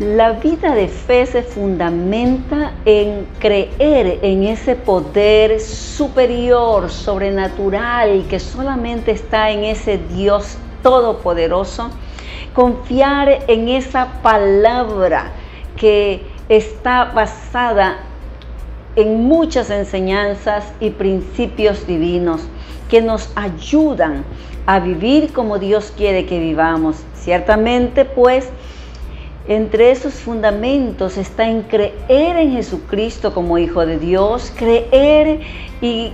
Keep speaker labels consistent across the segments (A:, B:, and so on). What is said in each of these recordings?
A: La vida de fe se fundamenta en creer en ese poder superior, sobrenatural, que solamente está en ese Dios todopoderoso. Confiar en esa palabra que está basada en muchas enseñanzas y principios divinos que nos ayudan a vivir como Dios quiere que vivamos. Ciertamente, pues, entre esos fundamentos está en creer en Jesucristo como Hijo de Dios, creer y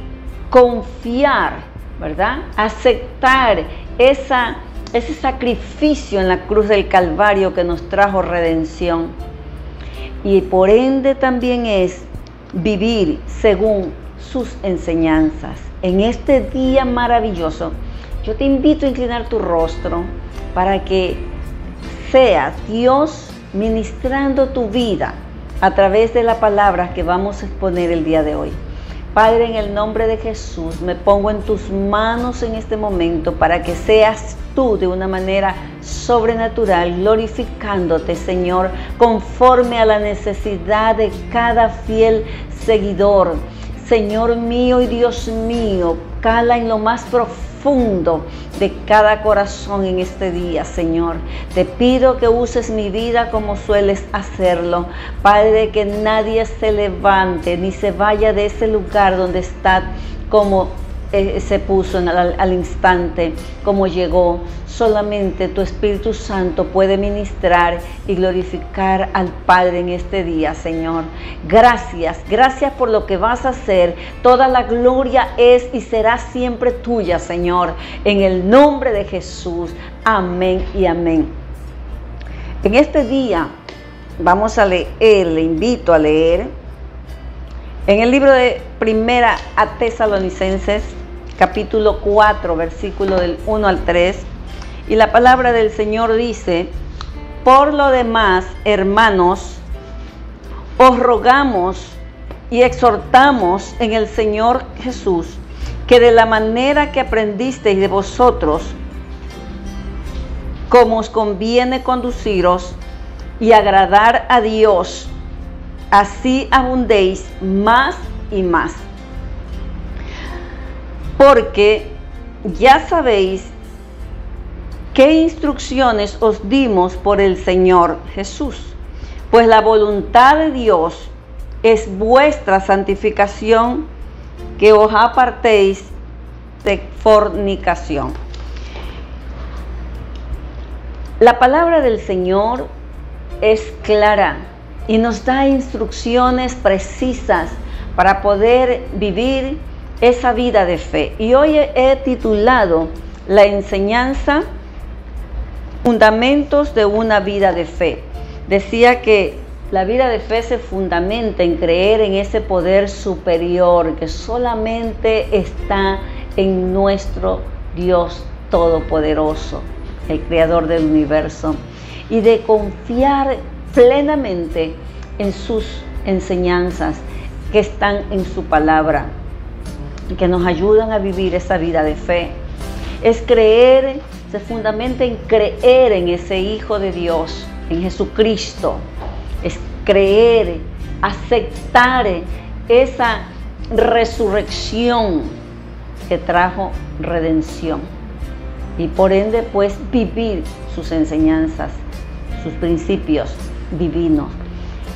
A: confiar, ¿verdad? Aceptar ese sacrificio en la cruz del Calvario que nos trajo redención. Y por ende también es vivir según sus enseñanzas. En este día maravilloso, yo te invito a inclinar tu rostro para que sea Dios ministrando tu vida a través de la palabra que vamos a exponer el día de hoy. Padre, en el nombre de Jesús, me pongo en tus manos en este momento para que seas tú de una manera sobrenatural, glorificándote, Señor, conforme a la necesidad de cada fiel seguidor. Señor mío y Dios mío, cala en lo más profundo de cada corazón en este día, Señor. Te pido que uses mi vida como sueles hacerlo. Padre, que nadie se levante ni se vaya de ese lugar donde está como se puso al instante, como llegó. Solamente tu Espíritu Santo puede ministrar y glorificar al Padre en este día, Señor. Gracias por lo que vas a hacer. Toda la gloria es y será siempre tuya, Señor. En el nombre de Jesús. Amén y amén. En este día vamos a leer, le invito a leer en el libro de Primera a Tesalonicenses, capítulo 4, versículo del 1 al 3. Y la palabra del Señor dice: por lo demás, hermanos, os rogamos y exhortamos en el Señor Jesús, que de la manera que aprendisteis de vosotros, como os conviene conduciros y agradar a Dios, así abundéis más y más. Porque ya sabéis qué instrucciones os dimos por el Señor Jesús, pues la voluntad de Dios es vuestra santificación, que os apartéis de fornicación. La palabra del Señor es clara y nos da instrucciones precisas para poder vivir esa vida de fe. Y hoy he titulado la enseñanza Fundamentos de una vida de fe. Decía que la vida de fe se fundamenta en creer en ese poder superior que solamente está en nuestro Dios Todopoderoso, el Creador del universo, y de confiar plenamente en sus enseñanzas que están en su palabra, que nos ayudan a vivir esa vida de fe. Es creer, se fundamenta en creer en ese Hijo de Dios, en Jesucristo. Es creer, aceptar esa resurrección que trajo redención. Y por ende, pues, vivir sus enseñanzas, sus principios divinos.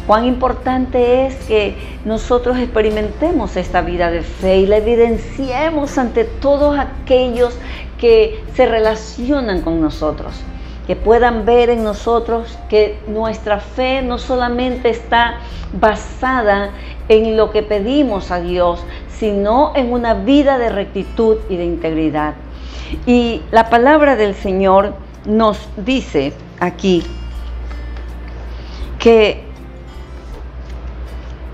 A: Cuán importante es que nosotros experimentemos esta vida de fe y la evidenciemos ante todos aquellos que se relacionan con nosotros, que puedan ver en nosotros que nuestra fe no solamente está basada en lo que pedimos a Dios, sino en una vida de rectitud y de integridad. Y la palabra del Señor nos dice aquí que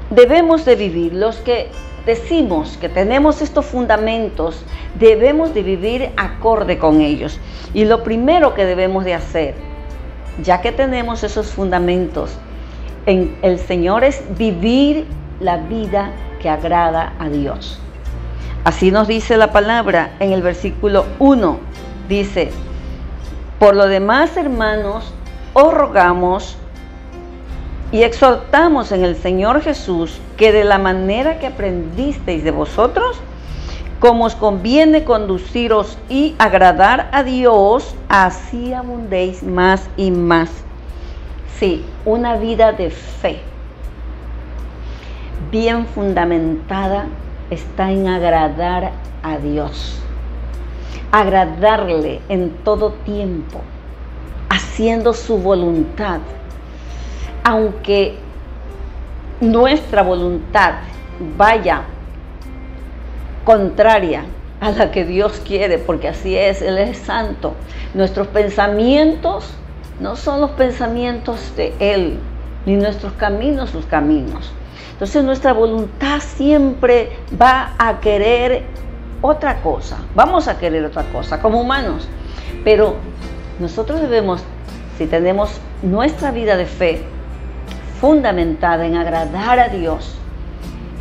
A: debemos de vivir, los que decimos que tenemos estos fundamentos, debemos de vivir acorde con ellos. Y lo primero que debemos de hacer, ya que tenemos esos fundamentos en el Señor, es vivir la vida que agrada a Dios. Así nos dice la palabra en el versículo 1. Dice: por lo demás, hermanos, os rogamos Y exhortamos en el Señor Jesús que de la manera que aprendisteis de vosotros, como os conviene conduciros y agradar a Dios, así abundéis más y más. Sí, una vida de fe, bien fundamentada, está en agradar a Dios. Agradarle en todo tiempo, haciendo su voluntad. Aunque nuestra voluntad vaya contraria a la que Dios quiere, porque así es, Él es santo. Nuestros pensamientos no son los pensamientos de Él, ni nuestros caminos sus caminos. Entonces nuestra voluntad siempre va a querer otra cosa, vamos a querer otra cosa como humanos, pero nosotros debemos, si tenemos nuestra vida de fe fundamentada en agradar a Dios,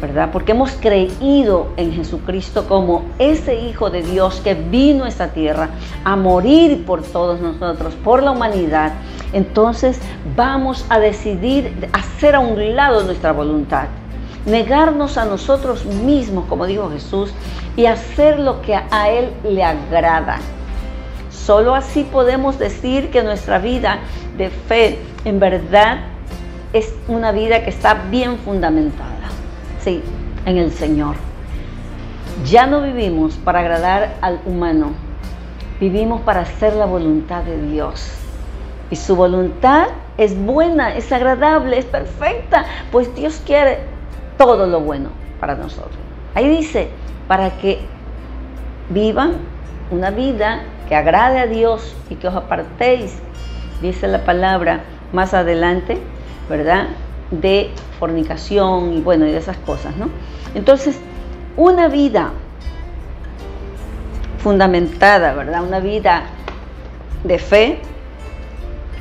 A: ¿verdad? Porque hemos creído en Jesucristo como ese Hijo de Dios que vino a esta tierra a morir por todos nosotros, por la humanidad. Entonces vamos a decidir hacer a un lado nuestra voluntad, negarnos a nosotros mismos, como dijo Jesús, y hacer lo que a Él le agrada. Solo así podemos decir que nuestra vida de fe en verdad es una vida que está bien fundamentada, sí, en el Señor. Ya no vivimos para agradar al humano, vivimos para hacer la voluntad de Dios. Y su voluntad es buena, es agradable, es perfecta, pues Dios quiere todo lo bueno para nosotros. Ahí dice, para que vivan una vida que agrade a Dios y que os apartéis, dice la palabra más adelante, ¿verdad?, de fornicación y bueno, y de esas cosas, ¿no? Entonces, una vida fundamentada, ¿verdad?, una vida de fe,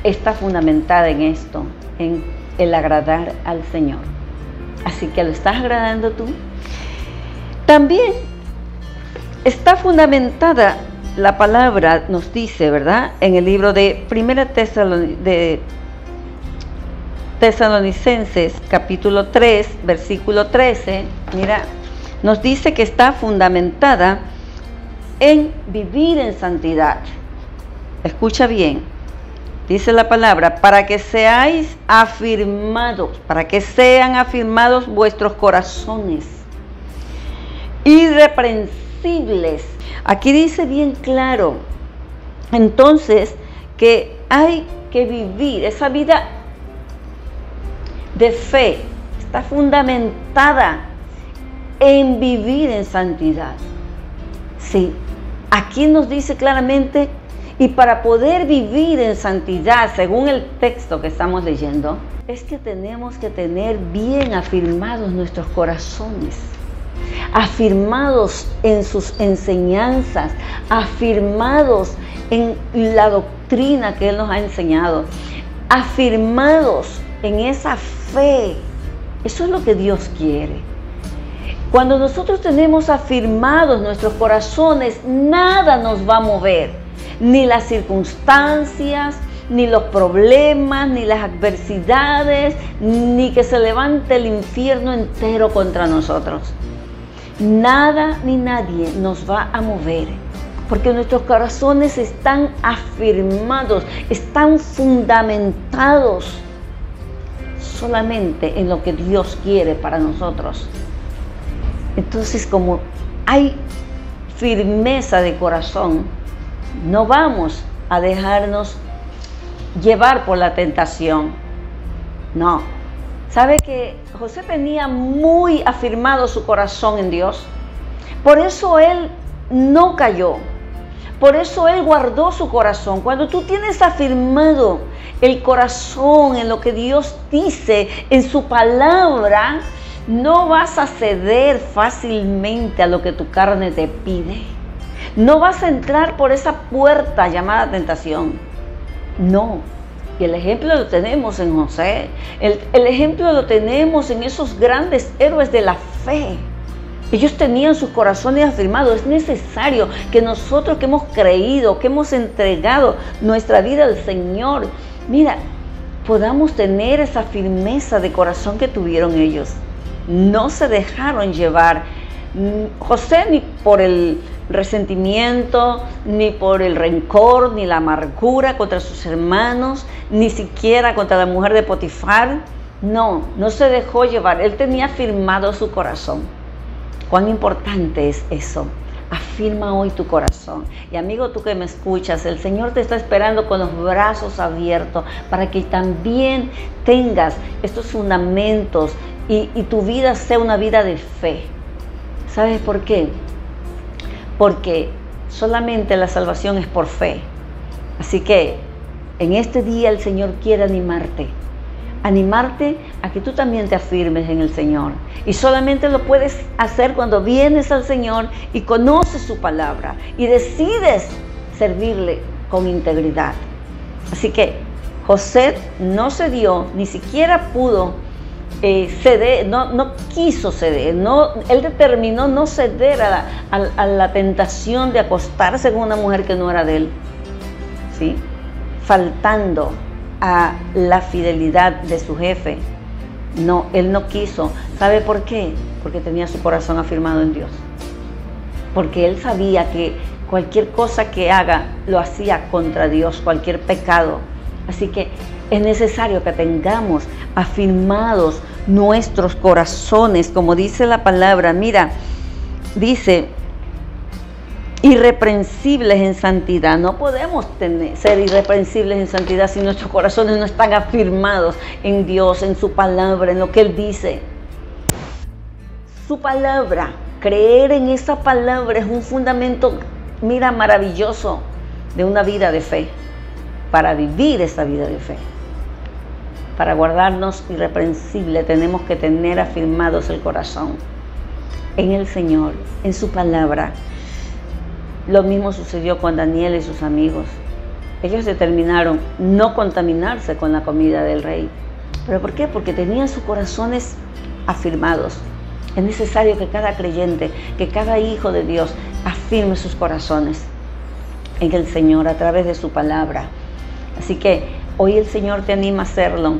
A: está fundamentada en esto, en el agradar al Señor. Así que lo estás agradando tú. También está fundamentada la palabra, nos dice, ¿verdad?, en el libro de Primera Tesalonicenses, capítulo 3, versículo 13, mira, nos dice que está fundamentada en vivir en santidad. Escucha bien, dice la palabra, para que seáis afirmados, para que sean afirmados vuestros corazones, irreprensibles. Aquí dice bien claro, entonces, que hay que vivir esa vida de fe, está fundamentada en vivir en santidad. Sí, aquí nos dice claramente, y para poder vivir en santidad, según el texto que estamos leyendo, es que tenemos que tener bien afirmados nuestros corazones, afirmados en sus enseñanzas, afirmados en la doctrina que Él nos ha enseñado, afirmados en esa fe. Eso es lo que Dios quiere. Cuando nosotros tenemos afirmados nuestros corazones, nada nos va a mover, ni las circunstancias, ni los problemas, ni las adversidades, ni que se levante el infierno entero contra nosotros. Nada ni nadie nos va a mover, porque nuestros corazones están afirmados, están fundamentados solamente en lo que Dios quiere para nosotros. Entonces, como hay firmeza de corazón, no vamos a dejarnos llevar por la tentación. No. ¿Sabe que José tenía muy afirmado su corazón en Dios? Por eso él no cayó. Por eso él guardó su corazón. Cuando tú tienes afirmado el corazón en lo que Dios dice, en su palabra, no vas a ceder fácilmente a lo que tu carne te pide. No vas a entrar por esa puerta llamada tentación. No. Y el ejemplo lo tenemos en José. El ejemplo lo tenemos en esos grandes héroes de la fe. Ellos tenían sus corazones afirmados. Es necesario que nosotros que hemos creído, que hemos entregado nuestra vida al Señor, mira, podamos tener esa firmeza de corazón que tuvieron ellos. No se dejaron llevar, José, ni por el resentimiento, ni por el rencor, ni la amargura contra sus hermanos, ni siquiera contra la mujer de Potifar. No se dejó llevar. Él tenía firmado su corazón. ¿Cuán importante es eso? Afirma hoy tu corazón. Y amigo, tú que me escuchas, el Señor te está esperando con los brazos abiertos para que también tengas estos fundamentos y tu vida sea una vida de fe. ¿Sabes por qué? Porque solamente la salvación es por fe. Así que en este día el Señor quiere animarte a que tú también te afirmes en el Señor. Y solamente lo puedes hacer cuando vienes al Señor y conoces su palabra y decides servirle con integridad. Así que José no cedió, ni siquiera pudo ceder, no quiso ceder, él determinó no ceder a la tentación de acostarse con una mujer que no era de él, ¿sí? Faltando a la fidelidad de su jefe. No, él no quiso. ¿Sabe por qué? Porque tenía su corazón afirmado en Dios. Porque él sabía que cualquier cosa que haga lo hacía contra Dios, cualquier pecado. Así que es necesario que tengamos afirmados nuestros corazones, como dice la palabra. Mira, dice, irreprensibles en santidad. No podemos ser irreprensibles en santidad si nuestros corazones no están afirmados en Dios, en su palabra, en lo que Él dice. Su palabra, creer en esa palabra es un fundamento, mira, maravilloso de una vida de fe. Para vivir esa vida de fe, para guardarnos irreprensibles, tenemos que tener afirmados el corazón en el Señor, en su palabra. Lo mismo sucedió con Daniel y sus amigos. Ellos determinaron no contaminarse con la comida del rey. ¿Pero por qué? Porque tenían sus corazones afirmados. Es necesario que cada creyente, que cada hijo de Dios afirme sus corazones en el Señor a través de su palabra. Así que hoy el Señor te anima a hacerlo,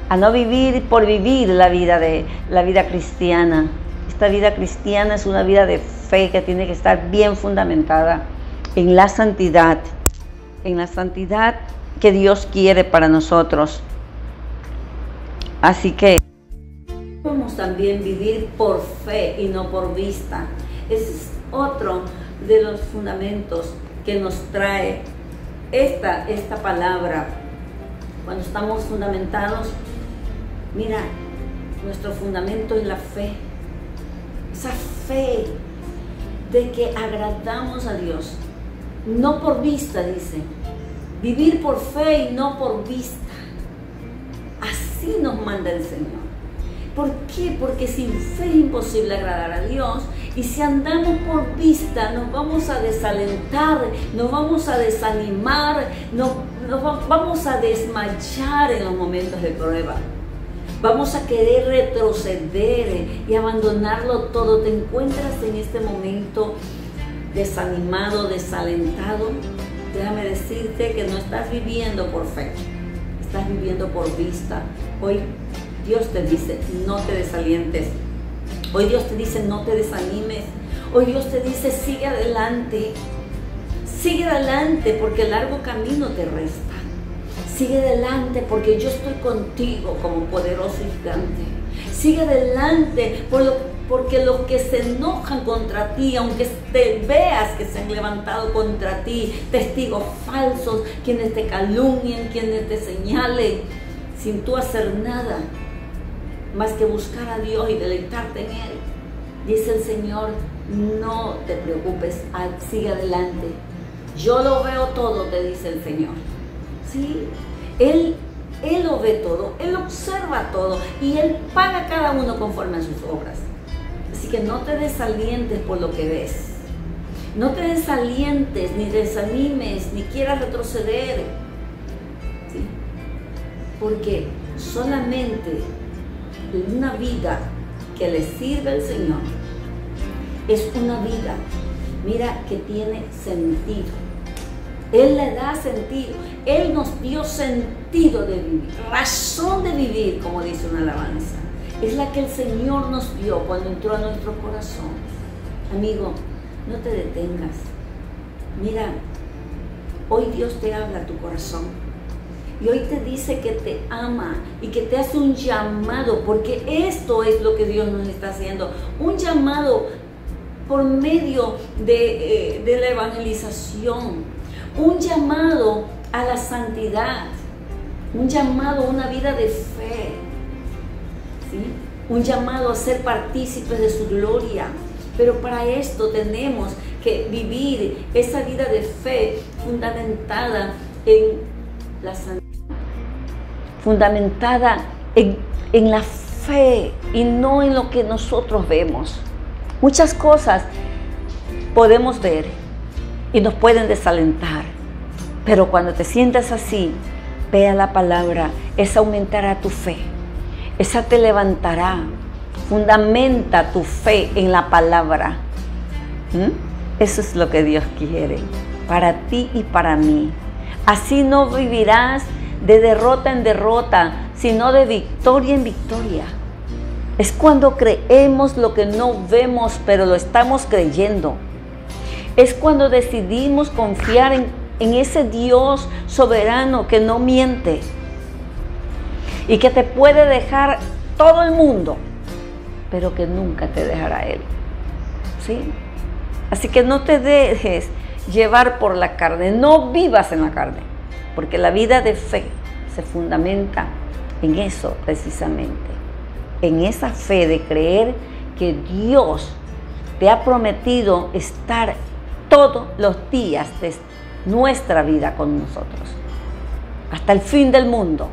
A: a no vivir por vivir la vida cristiana. Esta vida cristiana es una vida de fe que tiene que estar bien fundamentada en la santidad que Dios quiere para nosotros. Así que podemos también vivir por fe y no por vista. Ese es otro de los fundamentos que nos trae esta palabra. Cuando estamos fundamentados, mira, nuestro fundamento es la fe. Esa fe de que agradamos a Dios, no por vista, dice. Vivir por fe y no por vista. Así nos manda el Señor. ¿Por qué? Porque sin fe es imposible agradar a Dios. Y si andamos por vista, nos vamos a desalentar, nos vamos a desanimar, nos vamos a desmayar en los momentos de prueba. Vamos a querer retroceder y abandonarlo todo. ¿Te encuentras en este momento desanimado, desalentado? Déjame decirte que no estás viviendo por fe, estás viviendo por vista. Hoy Dios te dice, no te desalientes. Hoy Dios te dice, no te desanimes. Hoy Dios te dice, sigue adelante. Sigue adelante porque el largo camino te resta. Sigue adelante porque yo estoy contigo como poderoso gigante. Sigue adelante porque los que se enojan contra ti, aunque te veas que se han levantado contra ti, testigos falsos, quienes te calumnien, quienes te señalen, sin tú hacer nada más que buscar a Dios y deleitarte en Él. Dice el Señor, no te preocupes, sigue adelante. Yo lo veo todo, te dice el Señor. Sí, Él lo ve todo, Él observa todo y Él paga a cada uno conforme a sus obras. Así que no te desalientes por lo que ves. No te desalientes, ni desanimes, ni quieras retroceder. ¿Sí? Porque solamente una vida que le sirve al Señor es una vida, mira, que tiene sentido. Él le da sentido. Él nos dio sentido de vivir, razón vivir, como dice una alabanza, es la que el Señor nos dio cuando entró a nuestro corazón. Amigo, no te detengas. Mira, hoy Dios te habla a tu corazón. Y hoy te dice que te ama y que te hace un llamado, porque esto es lo que Dios nos está haciendo. Un llamado por medio de la evangelización. Un llamado a la santidad. Un llamado a una vida de fe. ¿Sí? Un llamado a ser partícipes de su gloria. Pero para esto tenemos que vivir esa vida de fe fundamentada en la santidad, fundamentada en la fe y no en lo que nosotros vemos. Muchas cosas podemos ver y nos pueden desalentar, pero cuando te sientas así, vea la palabra, esa aumentará tu fe, esa te levantará. Fundamenta tu fe en la palabra. Eso es lo que Dios quiere para ti y para mí. Así no vivirás de derrota en derrota, sino de victoria en victoria. Es cuando creemos lo que no vemos, pero lo estamos creyendo. Es cuando decidimos confiar en ese Dios soberano que no miente y que te puede dejar todo el mundo, pero que nunca te dejará Él. ¿Sí? Así que no te dejes llevar por la carne, no vivas en la carne, porque la vida de fe se fundamenta en eso precisamente, en esa fe de creer que Dios te ha prometido estar todos los días de nuestra vida con nosotros, hasta el fin del mundo.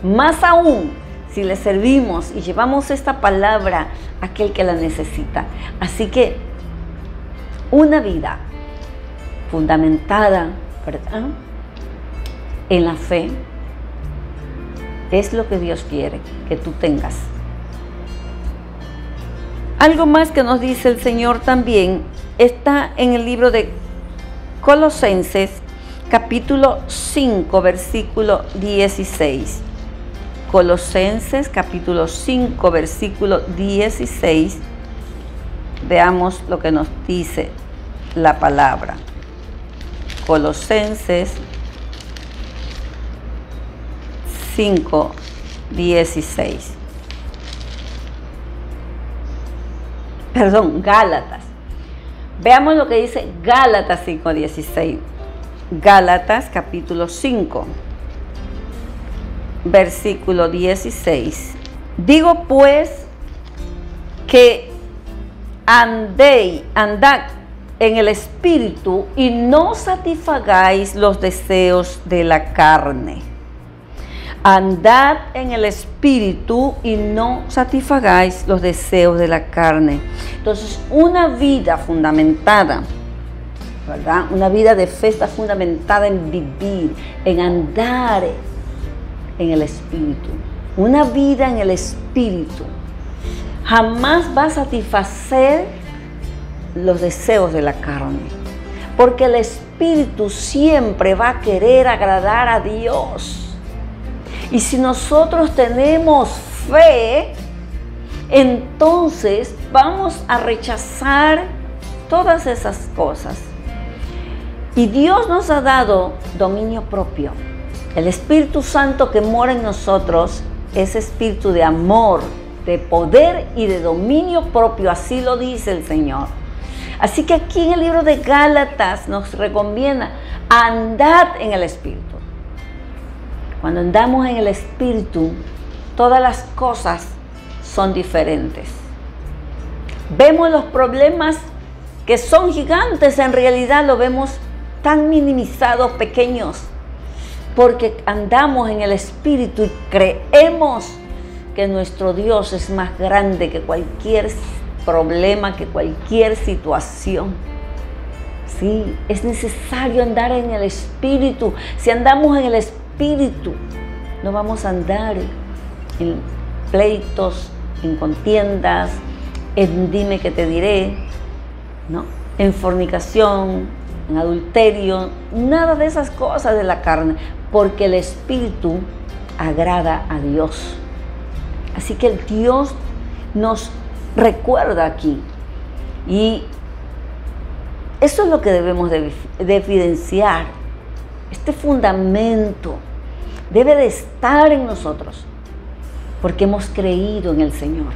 A: Más aún si le servimos y llevamos esta palabra a aquel que la necesita. Así que una vida fundamentada, ¿verdad?, en la fe es lo que Dios quiere que tú tengas. Algo más que nos dice el Señor también está en el libro de Colosenses, capítulo 5, versículo 16. Colosenses capítulo 5 versículo 16, veamos lo que nos dice la palabra. Colosenses 5, 16. Perdón, Gálatas. Veamos lo que dice Gálatas 5, 16. Gálatas capítulo 5. Versículo 16. Digo pues que andad en el Espíritu y no satisfagáis los deseos de la carne. Andad en el Espíritu y no satisfagáis los deseos de la carne. Entonces, una vida fundamentada, ¿verdad? Una vida de fe está fundamentada en vivir, en andar en el Espíritu. Una vida en el Espíritu jamás va a satisfacer los deseos de la carne, porque el Espíritu siempre va a querer agradar a Dios. Y si nosotros tenemos fe, entonces vamos a rechazar todas esas cosas. Y Dios nos ha dado dominio propio. El Espíritu Santo que mora en nosotros es espíritu de amor, de poder y de dominio propio, así lo dice el Señor. Así que aquí en el libro de Gálatas nos recomienda andad en el Espíritu. Cuando andamos en el Espíritu, todas las cosas son diferentes. Vemos los problemas que son gigantes, en realidad lo vemos tan minimizados, pequeños, porque andamos en el Espíritu y creemos que nuestro Dios es más grande que cualquier problema, que cualquier situación. Sí, es necesario andar en el Espíritu. Si andamos en el Espíritu, no vamos a andar en pleitos, en contiendas, en dime que te diré, ¿no?, en fornicación, en adulterio, nada de esas cosas de la carne, porque el Espíritu agrada a Dios. Así que Dios nos recuerda aquí. Y eso es lo que debemos de evidenciar. Este fundamento debe de estar en nosotros, porque hemos creído en el Señor,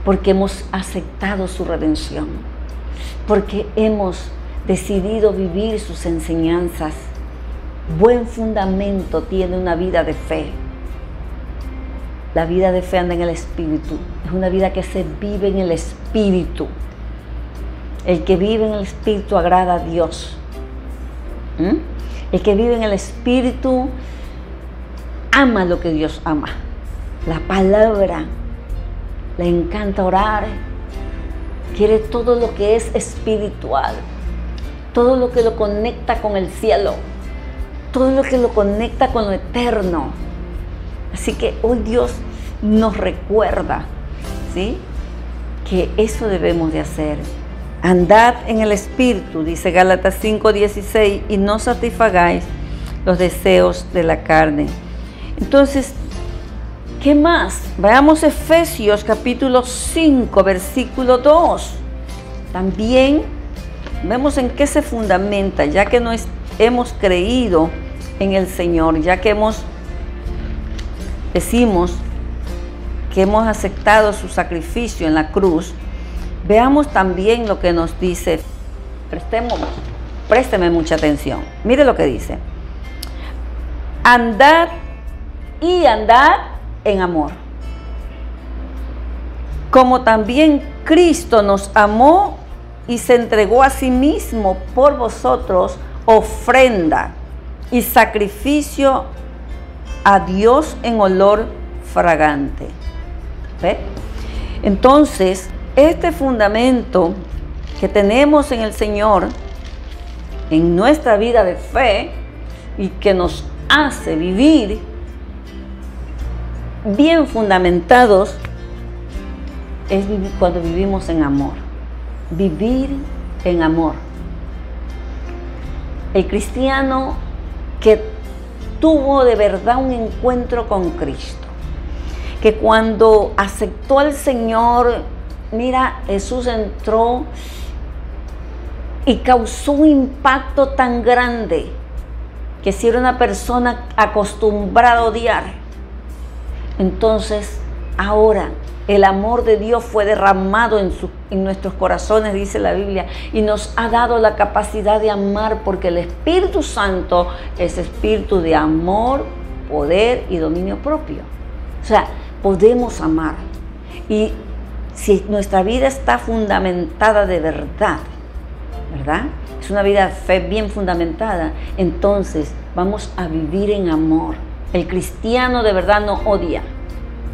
A: porque hemos aceptado su redención, porque hemos decidido vivir sus enseñanzas. Buen fundamento tiene una vida de fe. La vida de fe anda en el Espíritu. Es una vida que se vive en el Espíritu. El que vive en el Espíritu agrada a Dios. El que vive en el Espíritu ama lo que Dios ama. La palabra. Le encanta orar. Quiere todo lo que es espiritual. Todo lo que lo conecta con el cielo. Todo lo que lo conecta con lo eterno. Así que hoy Dios nos recuerda, ¿sí?, que eso debemos de hacer. Andad en el Espíritu, dice Gálatas 5:16, y no satisfagáis los deseos de la carne. Entonces, ¿qué más? Veamos Efesios capítulo 5, versículo 2. También vemos en qué se fundamenta, ya que hemos creído en el Señor, ya que decimos que hemos aceptado su sacrificio en la cruz. Veamos también lo que nos dice. Présteme mucha atención. Mire lo que dice. Andad en amor, como también Cristo nos amó y se entregó a sí mismo por vosotros, ofrenda y sacrificio a Dios en olor fragante. ¿Ve? Entonces, este fundamento que tenemos en el Señor, en nuestra vida de fe, y que nos hace vivir bien fundamentados, es vivir cuando vivimos en amor. Vivir en amor. El cristiano que tuvo de verdad un encuentro con Cristo, que cuando aceptó al Señor, mira, Jesús entró y causó un impacto tan grande que si era una persona acostumbrada a odiar, entonces ahora el amor de Dios fue derramado en nuestros corazones, dice la Biblia, y nos ha dado la capacidad de amar, porque el Espíritu Santo es espíritu de amor, poder y dominio propio. O sea, podemos amar. Y si nuestra vida está fundamentada de verdad, ¿verdad? Es una vida de fe bien fundamentada, entonces vamos a vivir en amor. El cristiano de verdad no odia.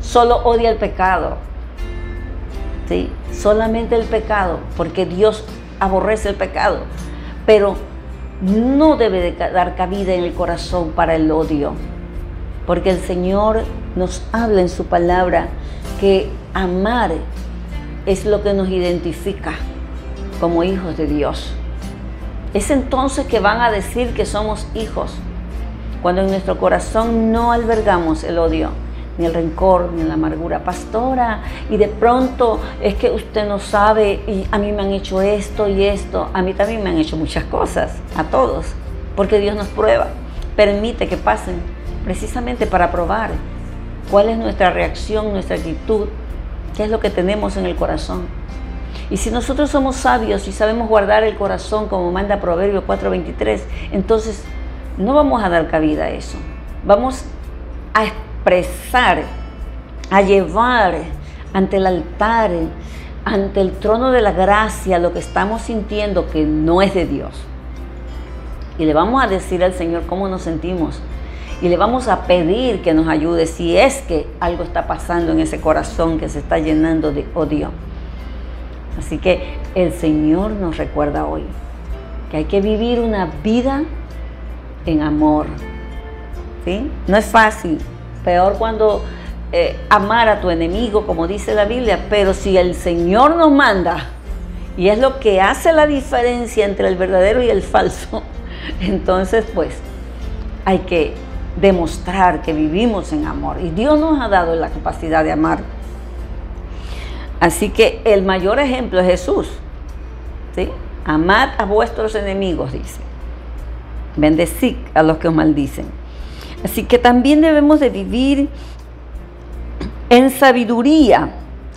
A: Solo odia el pecado, ¿sí? Solamente el pecado, porque Dios aborrece el pecado, pero no debe de dar cabida en el corazón para el odio, porque el Señor nos habla en su palabra que amar es lo que nos identifica como hijos de Dios. Es entonces que van a decir que somos hijos, cuando en nuestro corazón no albergamos el odio, ni el rencor, ni la amargura. Pastora, y de pronto es que usted no sabe, y a mí me han hecho esto y esto. A mí también me han hecho muchas cosas, a todos, porque Dios nos prueba, permite que pasen, precisamente para probar cuál es nuestra reacción, nuestra actitud, qué es lo que tenemos en el corazón. Y si nosotros somos sabios y sabemos guardar el corazón, como manda Proverbios 4:23, entonces no vamos a dar cabida a eso. Vamos a expresar, a llevar ante el altar, ante el trono de la gracia, lo que estamos sintiendo que no es de Dios. Y le vamos a decir al Señor cómo nos sentimos. Y le vamos a pedir que nos ayude si es que algo está pasando en ese corazón que se está llenando de odio. Así que el Señor nos recuerda hoy que hay que vivir una vida en amor, ¿sí? No es fácil, peor cuando amar a tu enemigo, como dice la Biblia, pero si el Señor nos manda, y es lo que hace la diferencia entre el verdadero y el falso, entonces pues hay que demostrar que vivimos en amor. Y Dios nos ha dado la capacidad de amar. Así que el mayor ejemplo es Jesús, ¿sí? Amad a vuestros enemigos, dice. Bendecid a los que os maldicen. Así que también debemos de vivir en sabiduría.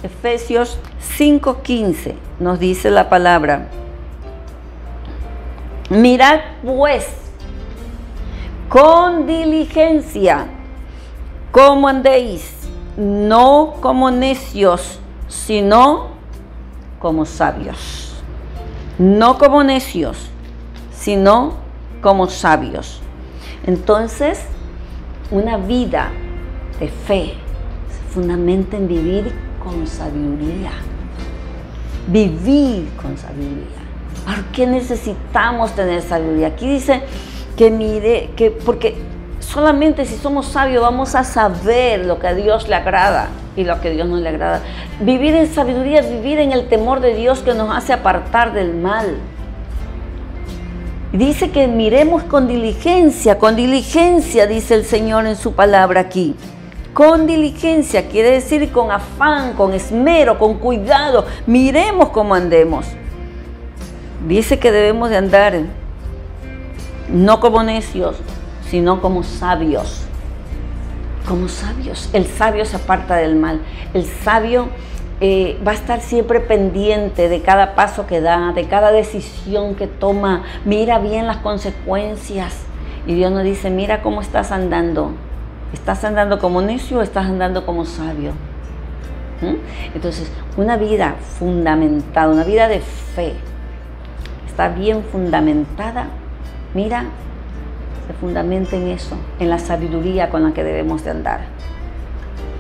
A: Efesios 5:15 nos dice la palabra: mirad pues con diligencia cómo andéis, no como necios, sino como sabios. No como necios, sino como sabios. Entonces, una vida de fe se fundamenta en vivir con sabiduría. Vivir con sabiduría. ¿Por qué necesitamos tener sabiduría? Aquí dice que porque solamente si somos sabios vamos a saber lo que a Dios le agrada y lo que a Dios no le agrada. Vivir en sabiduría es vivir en el temor de Dios que nos hace apartar del mal. Dice que miremos con diligencia, dice el Señor en su palabra aquí. Con diligencia quiere decir con afán, con esmero, con cuidado. Miremos cómo andemos. Dice que debemos de andar no como necios, sino como sabios. Como sabios. El sabio se aparta del mal. El sabio va a estar siempre pendiente de cada paso que da, de cada decisión que toma. Mira bien las consecuencias. Y Dios nos dice, mira cómo estás andando. ¿Estás andando como necio o estás andando como sabio? Entonces, una vida fundamentada, una vida de fe, está bien fundamentada. Mira, se fundamenta en eso, en la sabiduría con la que debemos de andar.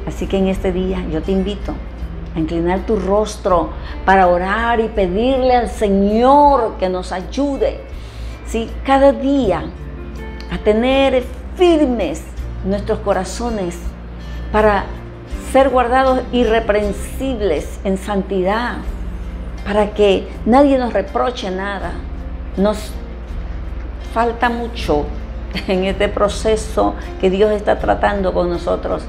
A: Así que en este día yo te invito a inclinar tu rostro para orar y pedirle al Señor que nos ayude, ¿sí? Cada día a tener firmes nuestros corazones para ser guardados irreprensibles en santidad, para que nadie nos reproche nada. Nos falta mucho en este proceso que Dios está tratando con nosotros,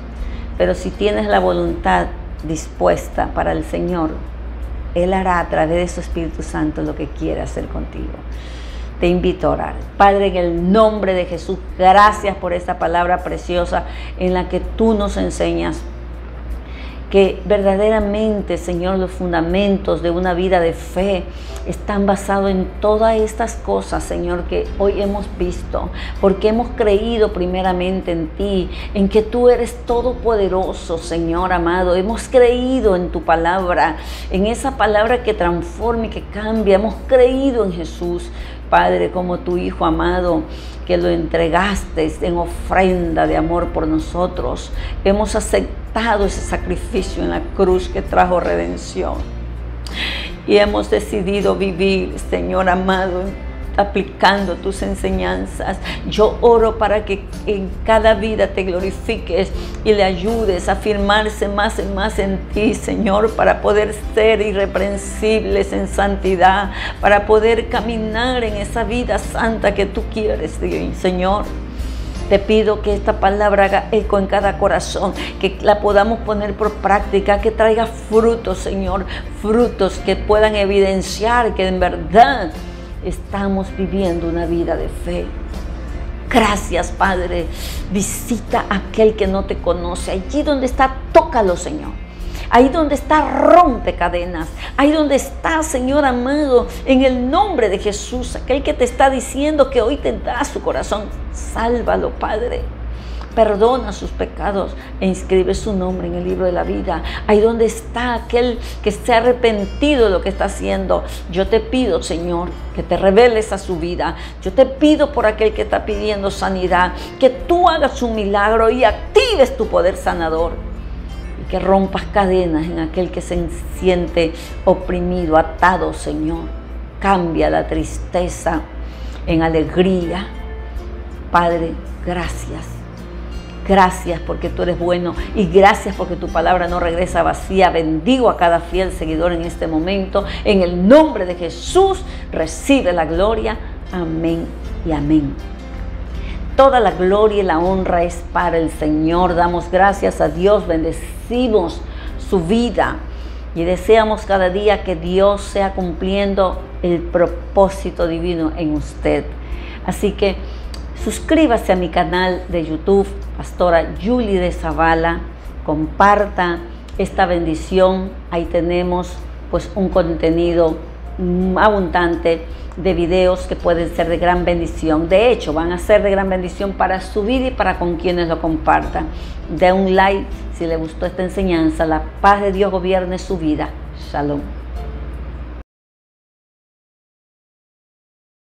A: pero si tienes la voluntad dispuesta para el Señor, Él hará a través de su Espíritu Santo lo que quiere hacer contigo. Te invito a orar. Padre, en el nombre de Jesús, gracias por esta palabra preciosa en la que tú nos enseñas que verdaderamente, Señor, los fundamentos de una vida de fe están basados en todas estas cosas, Señor, que hoy hemos visto, porque hemos creído primeramente en ti, en que tú eres todopoderoso, Señor amado. Hemos creído en tu palabra, en esa palabra que transforma y que cambia. Hemos creído en Jesús, Padre, como tu Hijo amado, que lo entregaste en ofrenda de amor por nosotros. Hemos aceptado ese sacrificio en la cruz que trajo redención. Y hemos decidido vivir, Señor amado, aplicando tus enseñanzas. Yo oro para que en cada vida te glorifiques y le ayudes a afirmarse más y más en ti, Señor, para poder ser irreprensibles en santidad, para poder caminar en esa vida santa que tú quieres, Señor. Te pido que esta palabra haga eco en cada corazón, que la podamos poner por práctica, que traiga frutos, Señor, frutos que puedan evidenciar que en verdad estamos viviendo una vida de fe. Gracias, Padre. Visita a aquel que no te conoce. Allí donde está, tócalo, Señor. Ahí donde está, rompe cadenas. Ahí donde está, Señor amado, en el nombre de Jesús, aquel que te está diciendo que hoy te da su corazón, sálvalo, Padre. Perdona sus pecados e inscribe su nombre en el libro de la vida. Ahí donde está aquel que se ha arrepentido de lo que está haciendo, yo te pido, Señor, que te reveles a su vida. Yo te pido por aquel que está pidiendo sanidad, que tú hagas un milagro y actives tu poder sanador. Y que rompas cadenas en aquel que se siente oprimido, atado, Señor. Cambia la tristeza en alegría. Padre, gracias. Gracias porque tú eres bueno y gracias porque tu palabra no regresa vacía. Bendigo a cada fiel seguidor en este momento. En el nombre de Jesús, recibe la gloria. Amén y amén. toda la gloria y la honra es para el Señor. Damos gracias a Dios, bendecimos su vida y deseamos cada día que Dios sea cumpliendo el propósito divino en usted. Así que suscríbase a mi canal de YouTube, Pastora Julie de Zavala, comparta esta bendición. Ahí tenemos pues un contenido abundante de videos que pueden ser de gran bendición. De hecho, van a ser de gran bendición para su vida y para con quienes lo compartan. De un like si le gustó esta enseñanza. La paz de Dios gobierne su vida. Shalom.